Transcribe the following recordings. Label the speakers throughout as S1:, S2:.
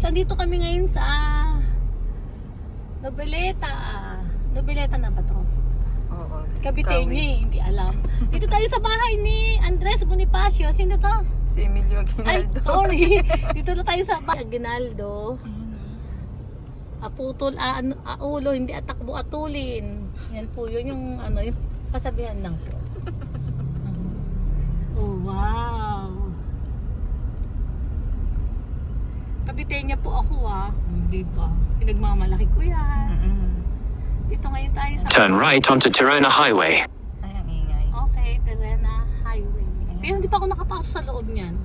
S1: andito kami ngayon sa Noveleta. Noveleta na ba to?
S2: Oo.
S1: Cavite niya eh, hindi alam. Dito tayo sa bahay ni Andres Bonifacio. Sino to?
S2: Si Emilio
S1: Ay,
S2: Aguinaldo.
S1: sorry. Dito na tayo sa bahay. Aguinaldo. Aputol, ulo, hindi atakbo atulin. Yan po, yun yung ano, yung pasabihan lang po. Oh, wow. Cavite niya po ako di ba? Pinagmamalaki ko yan. Dito ngayon tayo sa...
S3: Turn right onto Tirona Highway.
S2: Ay, ang ingay.
S1: Okay, Tirona Highway. Pero hindi pa ako nakapasok sa loob niyan.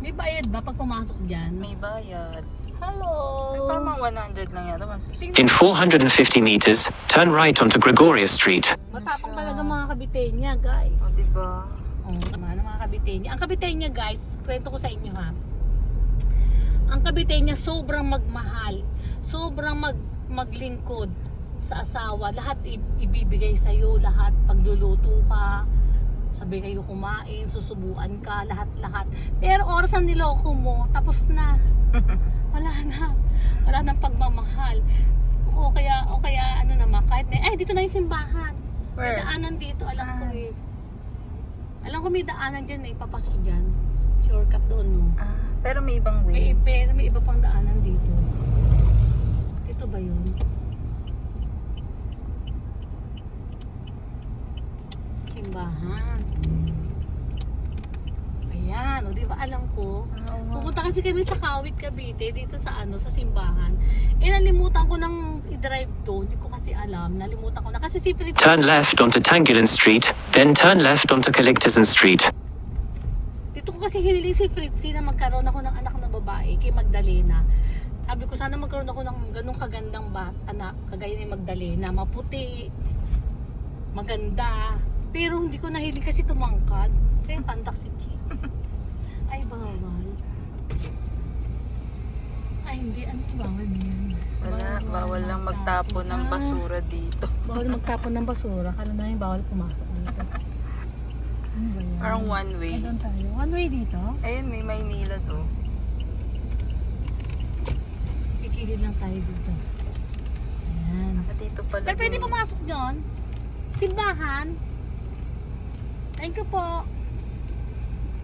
S1: May bayad ba pag pumasok dyan?
S2: May bayad.
S1: Hello!
S2: Ay, parang 100 lang yata. 150.
S3: In 450 meters, turn right onto Gregoria Street.
S1: Matapang talaga mga Caviteña, guys.
S2: O, diba?
S1: Tama na mga Caviteña. Ang Caviteña, guys, kwento ko sa inyo ha. Ang Caviteña sobrang magmahal. Sobrang maglingkod sa asawa. Lahat ibibigay sa'yo. Lahat pagluluto ka. Sabi kayo kumain, susubuan ka, lahat-lahat. Pero oras ang niloko mo, tapos na. Wala na. Wala nang pagmamahal. O kaya ano naman, kahit na, dito na yung simbahan. May
S2: Where?
S1: daanan dito, alam ko
S2: Saan?
S1: eh. Alam ko may daanan dyan eh, papasok dyan. Shortcut doon, no?
S2: Pero may ibang way.
S1: Pero may iba pang daanan dito. Dito ba yun? Simbahan. Ayan, o di ba alam ko? Pupunta kasi kami sa Kawit, Cavite, dito sa sa simbahan. Nalimutan ko nang i-drive to, hindi ko kasi alam, nalimutan ko na kasi si Fritz.
S3: Turn left onto Tangulan Street, then turn left onto Caligtazon Street.
S1: Dito ko kasi hiniling si Fritzy na magkaroon ako ng anak na babae kay Magdalena. Sabi ko sana magkaroon ako ng ganung kagandang anak, kagaya ni Magdalena, maputi, maganda. Pero hindi ko nahiling kasi tumangkad. Kaya pantak si Chi. Ay, bawal. Ay, hindi. Ano bawal yan?
S2: Wala, bawal lang magtapon ng basura dito.
S1: Bawal magtapon ng basura. Kala na yung bawal pumasok dito. Ano ba yan?
S2: Parang one way.
S1: Ay, doon tayo. One way dito?
S2: Ayun, may Maynila to.
S1: Kikilid lang tayo dito. Ayan.
S2: Dito pala.
S1: Sir, pwede
S2: dun.
S1: pumasok doon? Simbahan? Thank you po.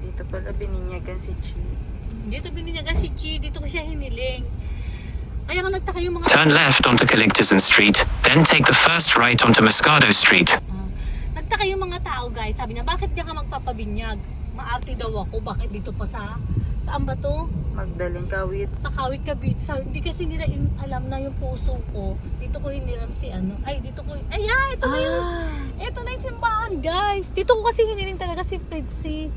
S2: Dito pala bininyagan si Chi.
S1: Dito bininyaga si Chi. Dito ko siya hiniling. Kaya kung nagtaka yung mga...
S3: Turn left onto Caligtazon Street, then take the first right onto Moscato Street.
S1: Nagtaka yung mga tao, guys. Sabi niya, bakit diyan ka magpapabinyag? Maarte daw ako. Bakit dito pa sa... Saan ba to?
S2: Magdalene, Kawit.
S1: Sa Kawit, Cavite. Hindi kasi nila alam na yung puso ko. Dito ko hiniram si Ay, dito ko... Ayan, ito na yung... Ito na yung simbahan, guys. Dito ko kasi hiniling talaga si Fritzy.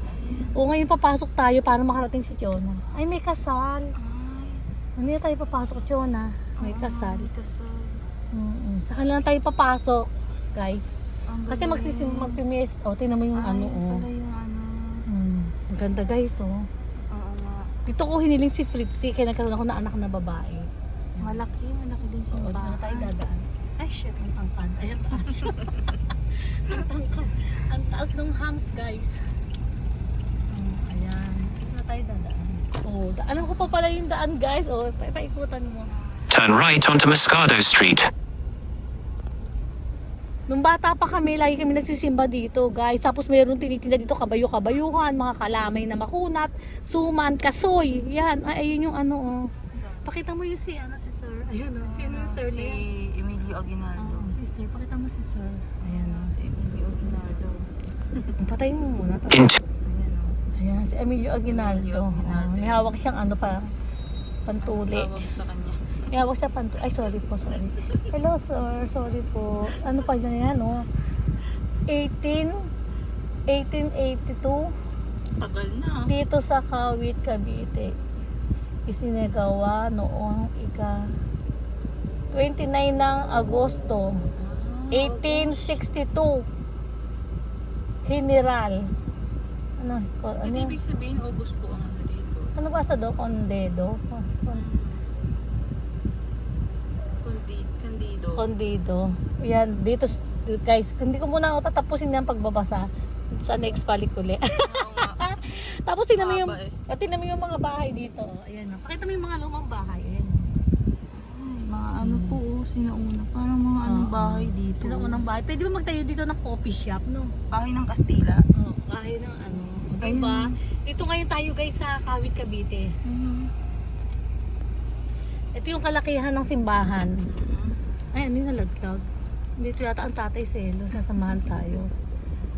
S1: O ngayon papasok tayo para makarating si Chona. Ay, may kasal. Hindi na tayo papasok, Chona. May kasal.
S2: May kasal.
S1: Sa kanila tayo papasok, guys. Kasi
S2: galing.
S1: magpimis. O, tingnan mo yung
S2: Ay,
S1: ano.
S2: pala yung ano.
S1: Ang ganda, guys, oh.
S2: Oo nga.
S1: Dito ko hiniling si Fritzy, kaya nagkaroon ako ng anak na babae.
S2: Malaki din
S1: Oo, dito na tayo dadaan. Ay, shit, ang tangkad. Ay, ang taas. Ang tangkad. Ang taas ng hams, guys. Ayan. Dito na tayo dadaan. Alam ko pa pala yung daan, guys. Paikutan mo.
S3: Turn right onto Moscato Street.
S1: Nung bata pa kami, lagi kami nagsisimba dito, guys. Tapos mayroon tinitinda dito kabayo-kabayuhan, mga kalamay na makunat, suman, kasoy. Yan. Ayun yung Pakita mo yung si Sir. Ayun o. Sino yung Sir
S2: Si
S1: niya?
S2: Emilio Aguinaldo.
S1: Si Sir. Pakita mo si Sir. Ayan o.
S2: Si Emilio Aguinaldo.
S1: Patayin mo muna.
S3: In
S2: Ayan o.
S1: Ayan, si Emilio Aguinaldo. May hawak siyang pantuli.
S2: Tawag sa kanya.
S1: May hawak siya pantuli. Ay, sorry po, sorry. Hello, sir. Sorry po. Ano pa dyan yan, 1882.
S2: Tagal na.
S1: Dito sa Kawit, Cavite. Isinagawa noong 29 ng Agosto 1862. General. Ano
S2: Ibig sabihin, August po ang ano dito.
S1: ano ba sa do? Condedo?
S2: Candido.
S1: Condido. Yan, dito guys, hindi ko muna ako tatapusin ng pagbabasa sa next palikuli. Tapos tingnan mo yung,
S2: Haba eh.
S1: tingnan mo yung mga bahay dito. Ayan, pakita mo yung mga lumang bahay. Ayan.
S2: Ay, mga ano po, sinauna. Parang mga anong bahay dito.
S1: Sino unang bahay? Pwede ba magtayo dito ng coffee shop, no?
S2: Bahay ng Kastila.
S1: Oh, bahay ng ano. Diba? Dito ngayon tayo guys sa Kawit, Cavite. Ito yung kalakihan ng simbahan. Ay, ano yung nalaglag? Dito yata ang tatay Selo. Sasamahan tayo.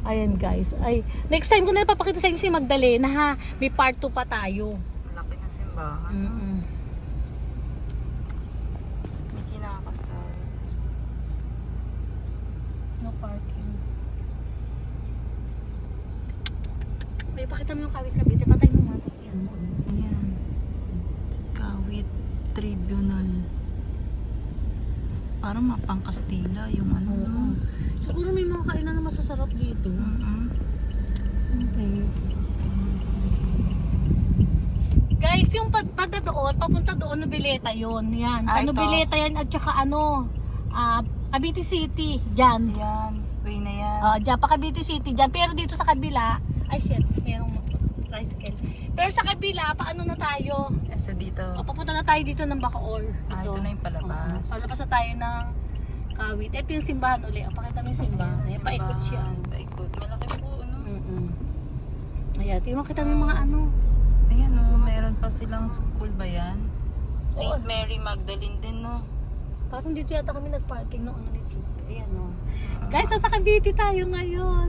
S1: Ayan guys. Ay, next time ko na napapakita sa inyo si Magdalena ha. May part 2 pa tayo.
S2: Malaki na simbahan. May kinakasal.
S1: No parking. May pakita mo yung Kawit, Cavite. Patay mo nga. Tapos yan mo.
S2: Ayan. Kawit Tribunal. Parang mapang Kastila yung ano.
S1: Oo. Siguro may mga kainan na masasarap dito. Okay. Guys, yung pagpunta doon, papunta doon, Nobileta yun. Yan.
S2: Ah, ito.
S1: Nobileta yan at saka ano, Cavite City. Diyan.
S2: Ayan. Way na yan.
S1: Diyan pa Cavite City. Diyan. Pero dito sa kabila, ay shit, mayroong tricycle. Pero sa kabila, paano na tayo?
S2: Esa dito.
S1: Papunta na tayo dito ng Bacoor.
S2: Ito na yung palabas.
S1: Palabas na tayo ng Kawit. Ito yung simbahan uli. Pakita mo yung simbahan. Ayan, paikot siya.
S2: Paikot. Malaki po, ano?
S1: Ayan, tingnan kita mo yung mga ano.
S2: Ayan, oh, meron pa silang school ba yan? St.
S1: Oo.
S2: Mary Magdalene din, no?
S1: Parang dito yata kami nag-parking noong ano nito. Ayan o. Guys, nasa Cavite tayo ngayon.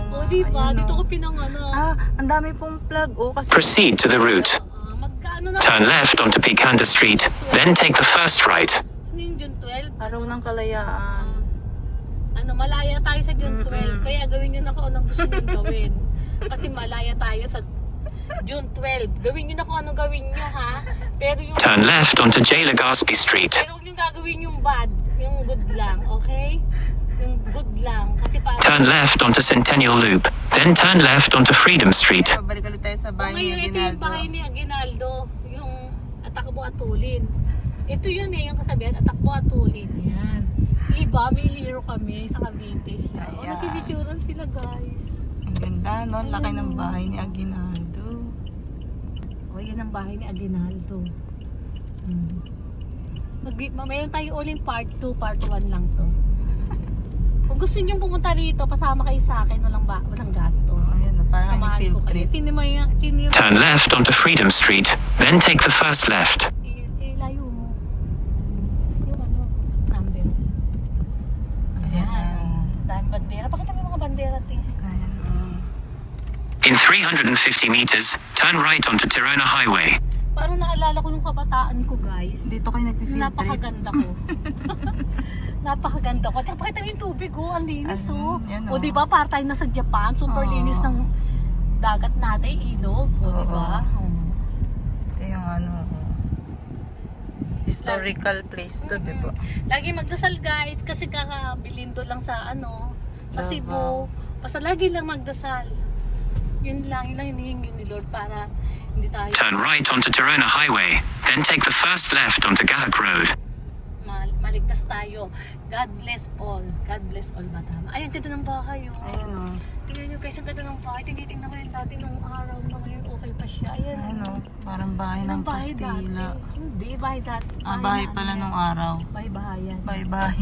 S1: O, diba? Dito ko pinanganak.
S2: Ang dami pong plug, oh, kasi...
S3: Proceed to the route.
S1: Magkaano na?
S3: Turn left onto Picanda Street, then take the first right.
S1: Ano yung June 12?
S2: Araw ng Kalayaan.
S1: Ano, malaya tayo sa June 12. Kaya gawin nyo na kung anong gusto nyo gawin. Kasi malaya tayo sa June 12. Gawin nyo na kung anong gawin nyo, ha? Pero yung...
S3: Turn left onto J. Legazpi Street.
S1: Pero huwag nyo gagawin yung bad. Yung good lang, okay? Yung good lang. Kasi parang...
S3: Turn left onto Centennial Loop, then turn left onto Freedom Street.
S2: Balik ulit tayo sa bahay
S1: Ngayon,
S2: ni
S1: ito yung
S2: Aguinaldo.
S1: bahay ni Aguinaldo. Yung atakbo atulin. Ito yun eh, yung kasabihan, atakbo atulin. Yan. Iba, may hero kami sa Cavite siya. O,
S2: Ayan.
S1: nagpipicturan sila guys.
S2: Ang ganda, no? Laki ng bahay ni Aguinaldo.
S1: O, yan ang bahay ni Aguinaldo. Mayroon tayo uling part 2, part 1 lang to. Kung gusto niyo pumunta rito, pasama kayo sa akin, walang gastos.
S2: Ayan, parang
S1: Samahan
S2: field
S1: ko kayo.
S2: trip.
S1: Sino yung
S3: Turn left onto Freedom Street, then take the first left.
S1: layo mo. Yung ano, number.
S2: Ayan.
S1: Dahil bandera. Pakita mo yung mga bandera, tingin.
S2: Ayan, oh.
S3: In 350 meters, turn right onto Tirona Highway.
S1: Parang naalala ko yung kabataan ko, guys.
S2: Dito kayo nagpi-field trip.
S1: Napakaganda ko. Napakaganda ko. Tsaka pakita mo yung tubig, oh. Ang linis, oh.
S2: yan,
S1: O,
S2: oh.
S1: diba, para tayo nasa Japan. Super
S2: Oo.
S1: linis ng dagat natin, ilog. O,
S2: Oo.
S1: diba?
S2: Ito yung ano, historical place to, di ba?
S1: Lagi magdasal, guys. Kasi kakabilindo lang sa, ano, sa
S2: Davao.
S1: Cebu. Basta lagi lang magdasal. Yun lang hinihingi ni Lord para hindi tayo
S3: Turn right onto Tirona Highway, then take the first left onto Gahak Road.
S1: maligtas tayo. God bless all. God bless all ba tama? Ay, ang ganda ng bahay, oh.
S2: Ayan, oh.
S1: Tingnan nyo guys, ang ganda ng bahay. Tinitingnan ko yung dati nung araw na ngayon. Okay pa siya. Ayan.
S2: Ayan, oh. Parang bahay ng
S1: bahay
S2: Kastila.
S1: dati. Hindi, bahay dati.
S2: Bahay
S1: na
S2: pala
S1: ano
S2: nung
S1: yan.
S2: araw.
S1: Bahay-bahayan.
S2: Bye-bye.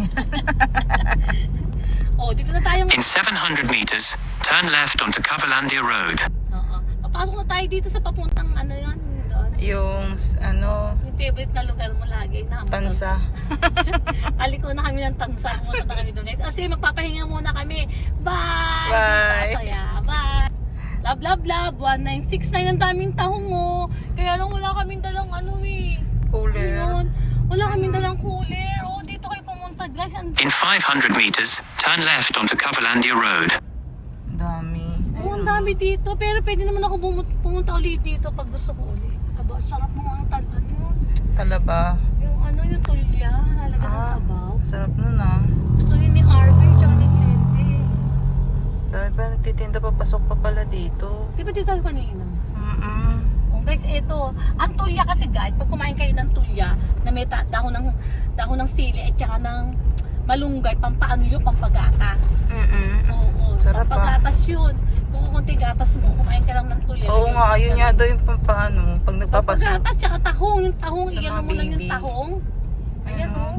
S1: Oh, dito na tayo.
S3: In 700 meters, turn left onto Cavalandia Road.
S1: Oo. Papasok na tayo dito sa papuntang ano yan. Doon.
S2: Yung, ano,
S1: Yung favorite na lugar mo lagi.
S2: Tansa.
S1: Aliko na kami ng Tansa. Pumunta na kami doon guys. Kasi magpapahinga muna kami. Bye!
S2: Bye!
S1: Masaya. Bye! Love, love, love. 1969 ang daming tahong mo. Kaya lang wala kaming dalang ano eh.
S2: Cooler.
S1: Ayun. Wala kaming dalang cooler. Oh, dito kayo pumunta guys.
S3: In 500 meters, turn left onto Cavalandia Road.
S2: Ang dami.
S1: Oh, ang
S2: Ayun,
S1: dami dito. Pero pwede naman ako pumunta ulit dito pag gusto ko ulit. Aba, sarap mo ang ano.
S2: Talaba.
S1: Yung ano, yung tulya. Lalagyan ng sabaw.
S2: Sarap nun, ah.
S1: Gusto yun ni Arvin tsaka ni Glende.
S2: Dahil ba nagtitinda papasok pa pala dito?
S1: Di ba dito tayo kanina? Oh, guys, eto. Ang tulya kasi guys, pag kumain kayo ng tulya, na may dahon ng sili at saka ng malunggay, pampaano yun, pampagatas. Oo,
S2: Sarap,
S1: pampagatas yun. Kung konting gatas mo, kumain ka lang ng tuloy.
S2: Oo nga, ayun nga daw yung paano, pag nagpapasok.
S1: Gatas, tsaka tahong. Yung tahong,
S2: Sa
S1: iyan
S2: mga
S1: mo lang yung
S2: baby.
S1: tahong. Ayan
S2: Ano?
S1: o.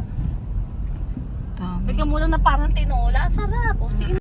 S2: Dami.
S1: Bigyan mo lang na parang tinola. Sarap. O, sige.